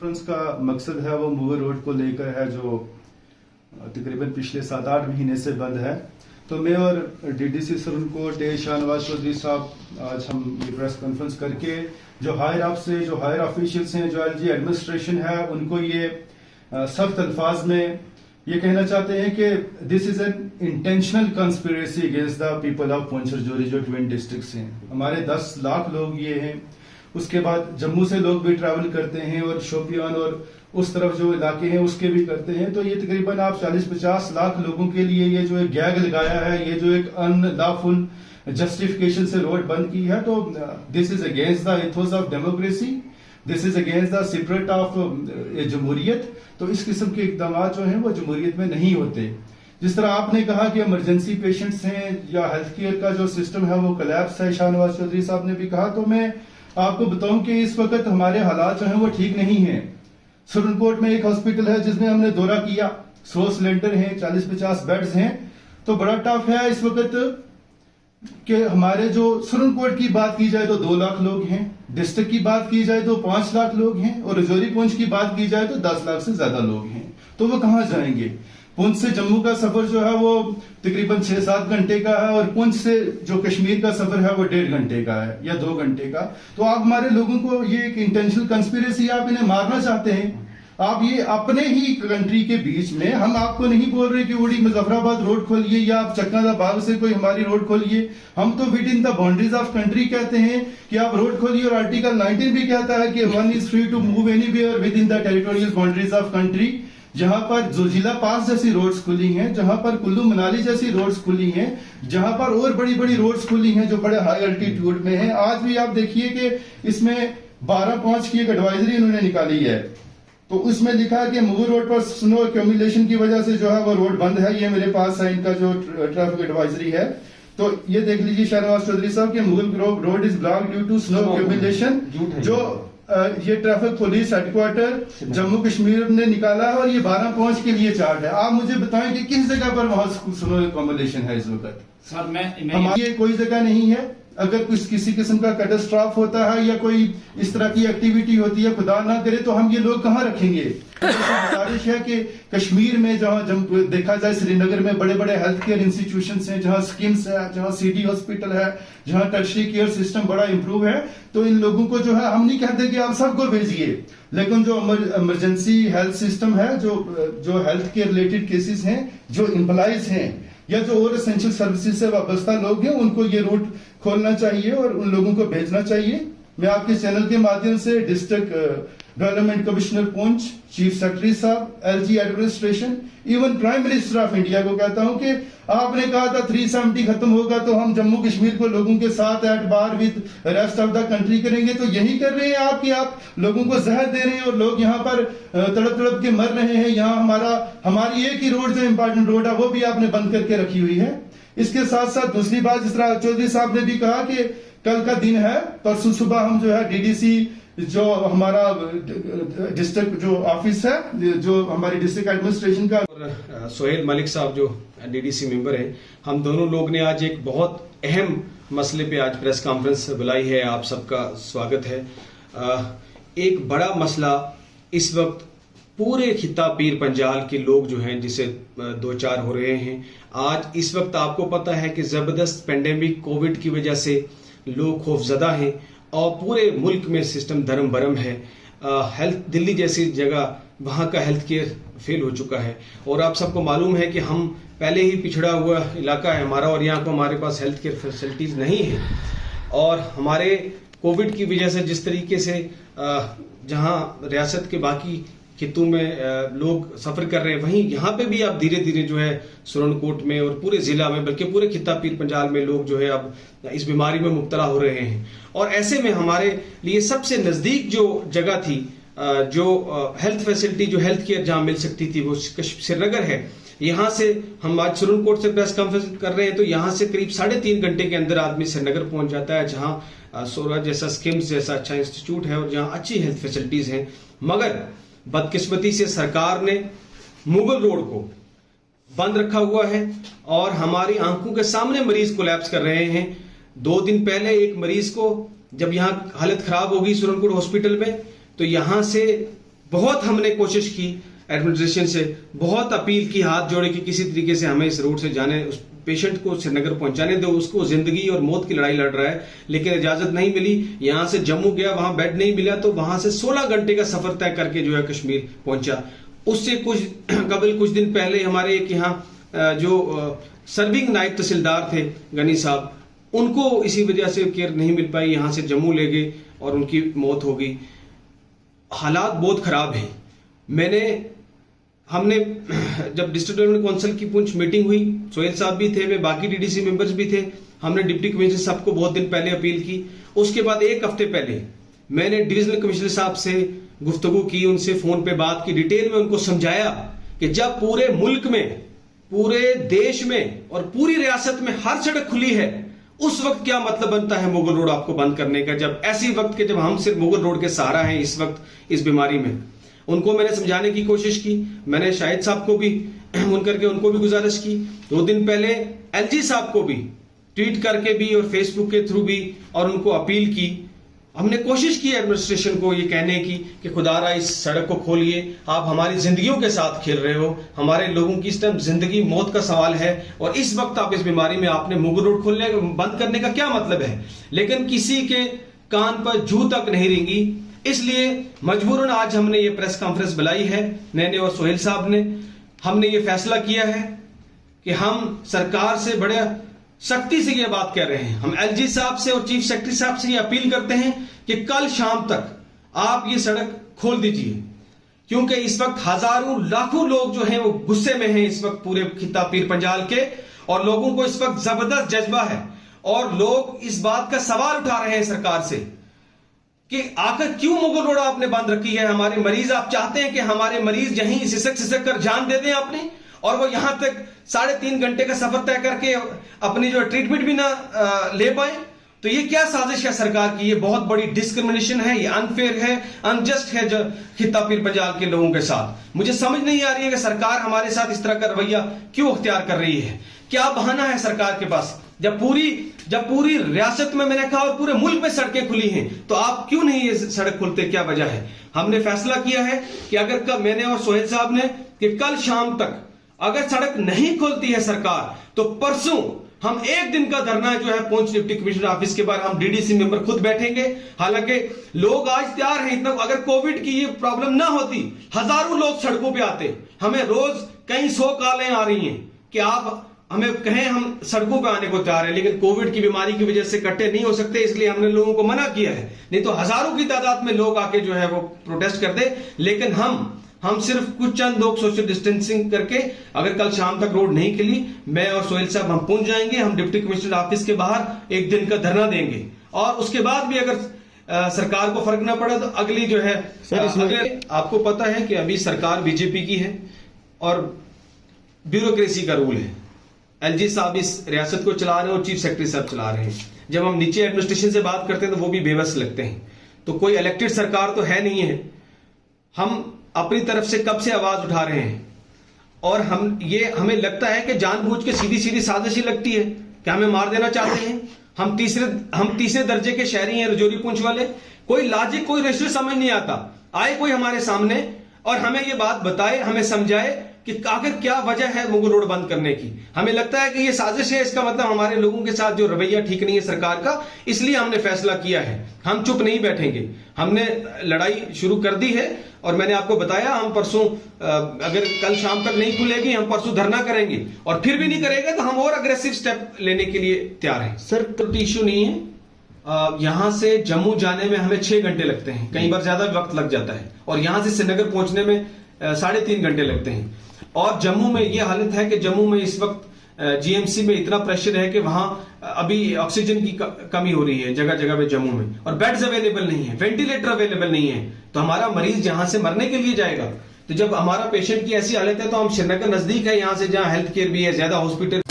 Conference का मकसद है वो मुगल रोड को लेकर है, जो तकरीबन पिछले 7-8 महीने से बंद है। तो मैं और डीडीसी सुरनकोट शाहनवाज चौधरी साहब आज हम ये प्रेस कॉन्फ्रेंस करके जो हायर ऑफिशियल्स हैं, जो एलजी एडमिनिस्ट्रेशन है, उनको ये सख्त अल्फाज में ये कहना चाहते हैं कि this is an intentional conspiracy against the people of Poonch Rajouri, जो ट्विन डिस्ट्रिक्ट्स हैं। हमारे 10 लाख लोग ये हैं। उसके बाद जम्मू से लोग भी ट्रैवल करते हैं और शोपियान और उस तरफ जो इलाके हैं उसके भी करते हैं। तो ये तकरीबन आप 40-50 लाख लोगों के लिए ये जो एक गैग लगाया है, ये जो एक अनलॉफुल जस्टिफिकेशन से रोड बंद की है, तो this is against the ethos of democracy, this is against the spirit of जमहूरियत। तो इस किस्म के इकदाम जो हैं वो जमहूरियत में नहीं होते। जिस तरह आपने कहा कि इमरजेंसी पेशेंट्स हैं या हेल्थ केयर का जो सिस्टम है वो कोलैप्स है, शाहनवाज चौधरी साहब ने भी कहा, तो मैं आपको बताऊं कि इस वक्त हमारे हालात जो हैं वो ठीक नहीं हैं। सुरनकोट में एक हॉस्पिटल है जिसमें हमने दौरा किया, 100 सिलेंडर हैं, 40-50 बेड्स हैं, तो बड़ा टफ है इस वक्त कि हमारे जो सुरनकोट की बात की जाए तो 2 लाख लोग हैं, डिस्ट्रिक्ट की बात की जाए तो 5 लाख लोग हैं, और राजौरी पुंछ की बात की जाए तो 10 लाख से ज्यादा लोग हैं। तो वो कहां जाएंगे? पुंछ से जम्मू का सफर जो है वो तकरीबन 6-7 घंटे का है, और पुंछ से जो कश्मीर का सफर है वो 1.5 घंटे का है या 2 घंटे का। तो आप हमारे लोगों को ये एक इंटेंशनल कंस्पिरेसी, आप इन्हें मारना चाहते हैं। आप ये अपने ही कंट्री के बीच में, हम आपको नहीं बोल रहे कि उड़ी मुजफ्फराबाद रोड खोलिए या आप चक्का बाग से कोई हमारी रोड खोलिए। हम तो with in the boundaries of country कहते हैं कि आप रोड खोलिए, और आर्टिकल 19 भी कहता है कि one is free to move anywhere within the territorial boundaries of country. जहां पर जोजिला पास जैसी रोड्स खुली हैं, जहां पर कुल्लू मनाली जैसी रोड्स खुली हैं, जहां पर और बड़ी बड़ी रोड्स खुली हैं जो बड़े हाई अल्टीट्यूड में हैं। आज भी आप देखिए कि इसमें 12/5 की एक एडवाइजरी इन्होंने निकाली है, तो उसमें लिखा है कि मुगल रोड पर स्नो एक्यूमुलेशन की वजह से जो है वो रोड बंद है। ये मेरे पास है इनका जो ट्रैफिक एडवाइजरी है, तो ये देख लीजिए शाहनवाज चौधरी साहब कि Mughal road is block due to snow accumulation, जो ये traffic police headquarter Jammu Kashmir ने निकाला है, और ये 12/5 के लिए चार्ट है। आप मुझे बताएं कि किस जगह पर वहां स्नो एक्यूमुलेशन है इस वक्त? सर हमारी कोई जगह नहीं है। अगर कुछ किसी किस्म का कैटास्ट्रॉफ होता है या कोई इस तरह की एक्टिविटी होती है, खुदा ना करे, तो हम ये लोग कहाँ रखेंगे? गुजारिश है कि कश्मीर में जहां देखा जाए, श्रीनगर में बड़े बड़े हेल्थ केयर इंस्टीट्यूशंस हैं, जहां स्किम्स है, जहां सिटी हॉस्पिटल है, जहां टर्शरी केयर सिस्टम बड़ा इंप्रूव है, तो इन लोगों को जो है हम नहीं कहते कि आप सबको भेजिए, लेकिन जो इमरजेंसी हेल्थ सिस्टम है, जो हेल्थ केयर रिलेटेड केसेस हैं, जो एम्प्लॉइज हैं या जो और एसेंशियल सर्विसेज से वाबस्ता लोग हैं, उनको ये रूट खोलना चाहिए और उन लोगों को भेजना चाहिए। मैं आपके चैनल के माध्यम से district development commissioner Poonch, chief secretary साहब, LG administration, even prime minister of India को कहता हूं कि आपने कहा था 370 खत्म होगा तो हम जम्मू कश्मीर को लोगों के साथ at par with rest of the country करेंगे, तो यही कर रहे हैं आप कि आप लोगों को जहर दे रहे हैं और लोग यहाँ पर तड़प तड़प के मर रहे हैं। यहाँ हमारी एक ही रोड जो इंपॉर्टेंट रोड है वो भी आपने बंद करके रखी हुई है। इसके साथ साथ दूसरी बात, जिस तरह चौधरी साहब ने भी कहा कि कल का दिन है, परसों सुबह हम जो है डीडीसी, जो हमारा डिस्ट्रिक्ट जो ऑफिस है, जो हमारी डिस्ट्रिक्ट एडमिनिस्ट्रेशन का, और सोहेल मलिक साहब जो डीडीसी मेंबर हैं, हम दोनों लोग ने आज एक बहुत अहम मसले पे आज प्रेस कॉन्फ्रेंस बुलाई है। आप सबका स्वागत है। एक बड़ा मसला इस वक्त पूरे खिता पीर पंजाल के लोग जो हैं जिसे 2-4 हो रहे हैं। आज इस वक्त आपको पता है कि जबरदस्त पेंडेमिक कोविड की वजह से लोग खौफजदा हैं और पूरे मुल्क में सिस्टम धर्म भरम है। हेल्थ दिल्ली जैसी जगह, वहाँ का हेल्थ केयर फेल हो चुका है, और आप सबको मालूम है कि हम पहले ही पिछड़ा हुआ इलाका है हमारा, और यहाँ को हमारे पास हेल्थ केयर फैसिलिटीज नहीं है। और हमारे कोविड की वजह से जिस तरीके से जहाँ रियासत के बाकी खितों में लोग सफर कर रहे हैं, वहीं यहाँ पे भी अब धीरे धीरे जो है सुरनकोट में और पूरे जिला में, बल्कि पूरे खिता पीर पंजाल में लोग जो है अब इस बीमारी में मुब्तला हो रहे हैं। और ऐसे में हमारे लिए सबसे नजदीक जो जगह थी, जो हेल्थ फैसिलिटी, जो हेल्थ केयर जहाँ मिल सकती थी, वो श्रीनगर है। यहाँ से हम आज सुरनकोट से प्रेस कॉन्फ्रेंस कर रहे हैं, तो यहाँ से करीब 3.5 घंटे के अंदर आदमी श्रीनगर पहुंच जाता है, जहाँ सोरा जैसा, स्किम्स जैसा अच्छा इंस्टीट्यूट है और जहाँ अच्छी हेल्थ फैसिलिटीज हैं। मगर बदकिस्मती से सरकार ने मुगल रोड को बंद रखा हुआ है और हमारी आंखों के सामने मरीज कोलैप्स कर रहे हैं। 2 दिन पहले एक मरीज को जब यहाँ हालत खराब हो गई सुरनकोट हॉस्पिटल में, तो यहाँ से बहुत हमने कोशिश की एडमिनिस्ट्रेशन से, बहुत अपील की, हाथ जोड़े कि किसी तरीके से हमें इस रूट से जाने, उस पेशेंट को श्रीनगर पहुंचाने दो, उसको जिंदगी और मौत की लड़ाई लड़ रहा है, लेकिन इजाजत नहीं मिली। यहां से जम्मू गया, वहां बेड नहीं मिला, तो वहां से 16 घंटे का सफर तय करके जो है कश्मीर पहुंचा। उससे कुछ दिन पहले हमारे एक यहाँ जो सर्विंग नायब तहसीलदार थे गनी साहब, उनको इसी वजह से केयर नहीं मिल पाई, यहां से जम्मू ले गए और उनकी मौत हो गई। हालात बहुत खराब हैं। हमने जब डिस्ट्रिक्ट डेवलपमेंट काउंसिल की पुंछ मीटिंग हुई, सोहेल साहब भी थे, मैं बाकी डीडीसी मेंबर्स भी थे, हमने डिप्टी कमिश्नर साहब को बहुत दिन पहले अपील की। उसके बाद एक हफ्ते पहले मैंने डिविजनल कमिश्नर साहब से गुफ्तगू की, उनसे फोन पे बात की, डिटेल में उनको समझाया कि जब पूरे मुल्क में, पूरे देश में और पूरी रियासत में हर सड़क खुली है, उस वक्त क्या मतलब बनता है मुगल रोड आपको बंद करने का, जब ऐसी वक्त के जब हम सिर्फ मुगल रोड के सहारा हैं इस वक्त इस बीमारी में। उनको मैंने समझाने की कोशिश की। मैंने शाहिद साहब को भी फोन करके उनको भी गुजारिश की। 2 दिन पहले एलजी साहब को भी ट्वीट करके भी और फेसबुक के थ्रू भी और उनको अपील की। हमने कोशिश की एडमिनिस्ट्रेशन को ये कहने की कि खुदारा इस सड़क को खोलिए, आप हमारी जिंदगियों के साथ खेल रहे हो, हमारे लोगों की इस टाइम जिंदगी मौत का सवाल है और इस वक्त आप इस बीमारी में आपने मुगल रोड खोलने बंद करने का क्या मतलब है। लेकिन किसी के कान पर जू तक नहीं रेंगी, इसलिए मजबूरन आज हमने ये प्रेस कॉन्फ्रेंस बुलाई है, मैंने और सोहेल साहब ने। हमने ये फैसला किया है कि हम सरकार से बड़े सख्ती से ये बात कह रहे हैं, हम एलजी साहब से और चीफ सेक्रेटरी साहब से ये अपील करते हैं कि कल शाम तक आप ये सड़क खोल दीजिए, क्योंकि इस वक्त हजारों लाखों लोग जो हैं वो गुस्से में हैं इस वक्त पूरे खित्ता पीर पंजाल के, और लोगों को इस वक्त जबरदस्त जज्बा है और लोग इस बात का सवाल उठा रहे हैं सरकार से कि आखिर क्यों मुगल रोड आपने बंद रखी है। हमारे मरीज, आप चाहते हैं कि हमारे मरीज यहीं सिसक कर जान दे दें आपने, और वो यहां तक 3.5 घंटे का सफर तय करके अपनी जो ट्रीटमेंट भी ना ले पाए। तो ये क्या साजिश है सरकार की, ये बहुत बड़ी डिस्क्रिमिनेशन है, ये अनफेयर है, अनजस्ट है जो खित्ता पीर पंजाल के लोगों के साथ। मुझे समझ नहीं आ रही है कि सरकार हमारे साथ इस तरह का रवैया क्यों अख्तियार कर रही है। क्या बहाना है सरकार के पास, जब पूरी रियासत में, मैंने कहा, और पूरे मुल्क में सड़कें खुली हैं, तो आप क्यों नहीं ये सड़क खोलते, क्या वजह है। हमने फैसला किया है कि अगर मैंने और सोहेल साहब ने कि कल शाम तक अगर सड़क नहीं खोलती है सरकार, तो परसों हम 1 दिन का धरना जो है पुंछ डिप्टी कमिश्नर ऑफिस के बाहर हम डीडीसी मेंबर खुद बैठेंगे। हालांकि लोग आज तैयार हैं, इतना अगर कोविड की ये प्रॉब्लम ना होती, हजारों लोग सड़कों पे आते। हमें रोज कई 100 कॉलें आ रही हैं कि आप हमें कहें, हम सड़कों पे आने को तैयार है, लेकिन कोविड की बीमारी की वजह से इकट्ठे नहीं हो सकते, इसलिए हमने लोगों को मना किया है। नहीं तो हजारों की तादाद में लोग आके जो है वो प्रोटेस्ट करते। लेकिन हम सिर्फ कुछ चंद लोग सोशल डिस्टेंसिंग करके, अगर कल शाम तक रोड नहीं खुली, मैं और सोहेल साहब हम पहुंच जाएंगे, हम डिप्टी कमिश्नर ऑफिस के बाहर 1 दिन का धरना देंगे। और उसके बाद भी अगर सरकार को फर्क ना पड़ा तो अगली जो है आपको पता है कि अभी सरकार बीजेपी की है और ब्यूरोक्रेसी का रूल है। एलजी साहब इस रियासत को चला रहे हैं और चीफ सेक्रेटरी साहब चला रहे हैं। जब हम नीचे एडमिनिस्ट्रेशन से बात करते हैं तो वो भी बेबस लगते हैं। तो कोई इलेक्टेड सरकार तो है नहीं है। हम अपनी तरफ से कब से आवाज उठा रहे हैं और हमें लगता है कि जानबूझ के सीधी साजिश ही लगती है कि हमें मार देना चाहते हैं। हम तीसरे दर्जे के शहरी हैं रजौरी पुंछ वाले। कोई लॉजिक, कोई रेशनल समझ नहीं आता। आए कोई हमारे सामने और हमें ये बात बताए, हमें समझाए कि आखिर क्या वजह है मुगल रोड बंद करने की। हमें लगता है कि ये साजिश है, इसका मतलब हमारे लोगों के साथ जो रवैया ठीक नहीं है सरकार का, इसलिए हमने फैसला किया है। हम चुप नहीं बैठेंगे, हमने लड़ाई शुरू कर दी है और मैंने आपको बताया हम परसों, अगर कल शाम तक नहीं खुलेगी, हम परसों धरना करेंगे और फिर भी नहीं करेगा तो हम और अग्रेसिव स्टेप लेने के लिए तैयार हैं। सर, तो इश्यू नहीं है। यहां से जम्मू जाने में हमें 6 घंटे लगते हैं, कई बार ज्यादा वक्त लग जाता है, और यहां से श्रीनगर पहुंचने में 3.5 घंटे लगते हैं। और जम्मू में यह हालत है कि जम्मू में इस वक्त जीएमसी में इतना प्रेशर है कि वहां अभी ऑक्सीजन की कमी हो रही है जगह जगह पे जम्मू में, और बेड्स अवेलेबल नहीं है, वेंटिलेटर अवेलेबल नहीं है। तो हमारा मरीज यहां से मरने के लिए जाएगा। तो जब हमारा पेशेंट की ऐसी हालत है तो हम श्रीनगर नजदीक है, यहां से जहां हेल्थ केयर भी है, ज्यादा हॉस्पिटल